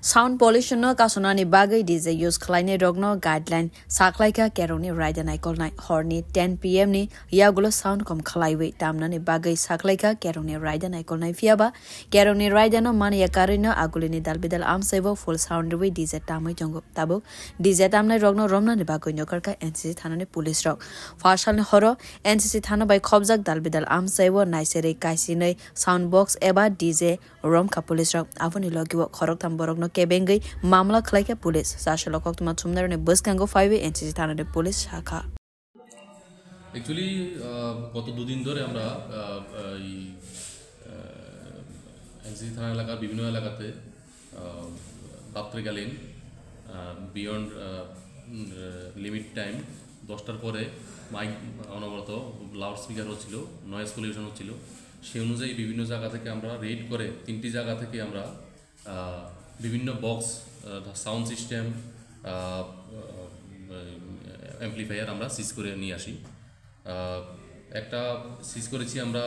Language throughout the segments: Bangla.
Sound pollution no kasonani bagay DJ use khlaine rogno guideline saklaika keroni ride na kolnai horni 10 pm ni yagulo sound kom khlaiwe tamnani bagay saklaika keroni ride na kolnai fiaba keroni ride no man yakarina agulini dalbidal am sebo full sound we DJ tamai jongo tabo DJ tamnai rogno romna ni bagay nyokarka NCC thanani police rok farshal ni horo NCC thana bai khobjak dalbidal am sebo naisere kaisinai sound box eba DJ rom ka police rok avoni logiwo khorok tam borogno kebengai মামলা খলাইকে পুলিশ সাশে লকক তোমা চুমনারনে বসকাঙ্গো 5 এনসিসি থানার পুলিশ শাখা অ্যাকচুয়ালি গত দুদিন ধরে আমরা এই এনসিসি থানা এলাকার বিভিন্ন এলাকাতে রাত্রিকালীন বিয়ন্ড লিমিট টাইম 10টার পরে মাইক অনবরত লাউড স্পিকার হচ্ছিল নয়েজ পলিউশন হচ্ছিল সেই অনুযায়ী বিভিন্ন জায়গা থেকে আমরা রেড করে 3টি জায়গা থেকে আমরা বিভিন্ন বক্স সাউন্ড সিস্টেম অ্যাম্পলিফায়ার আমরা সিজ করে নিয়ে আসি একটা সিজ করেছি আমরা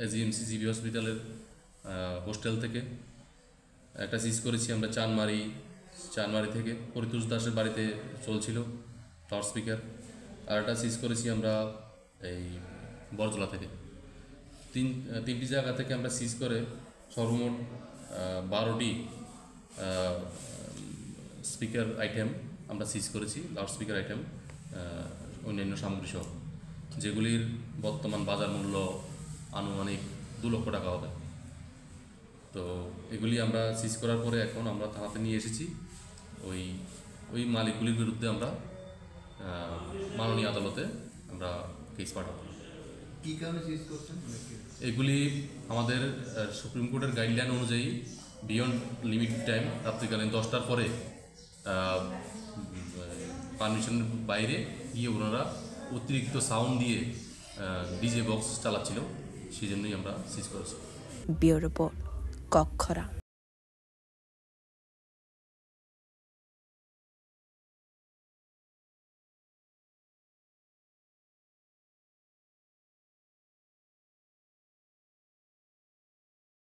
এজিএমসি জিবি হসপিটালের হোস্টেল থেকে একটা সিজ করেছি আমরা চানমারি থেকে পরিতোষ দাসের বাড়িতে চলছিল লাউড স্পিকার আর একটা সিজ করেছি আমরা এই বরজলা থেকে তিনটি জায়গা থেকে আমরা সিজ করে সর্বমোট 12টি স্পিকার আইটেম আমরা সিজ করেছি লাউড স্পিকার আইটেম অন্যান্য সামগ্রী সহ যেগুলির বর্তমান বাজার মূল্য আনুমানিক 2 লক্ষ টাকা হবে তো এগুলি আমরা সিজ করার পরে এখন আমরা থানাতে নিয়ে এসেছি ওই মালিকগুলির বিরুদ্ধে আমরা মাননীয় আদালতে আমরা কেস পাঠাবো। কী কারণে সিজ করছেন? এগুলি আমাদের সুপ্রিম কোর্টের গাইডলাইন অনুযায়ী বিয়ন্ড লিমিট টাইম রাত্রিকালীন 10টার পরে পারমিশনের বাইরে গিয়ে ওনারা অতিরিক্ত সাউন্ড দিয়ে ডিজে বক্স চালাচ্ছিল সেই জন্যই আমরা সিজ করেছি। Bureau report কক্ষরা।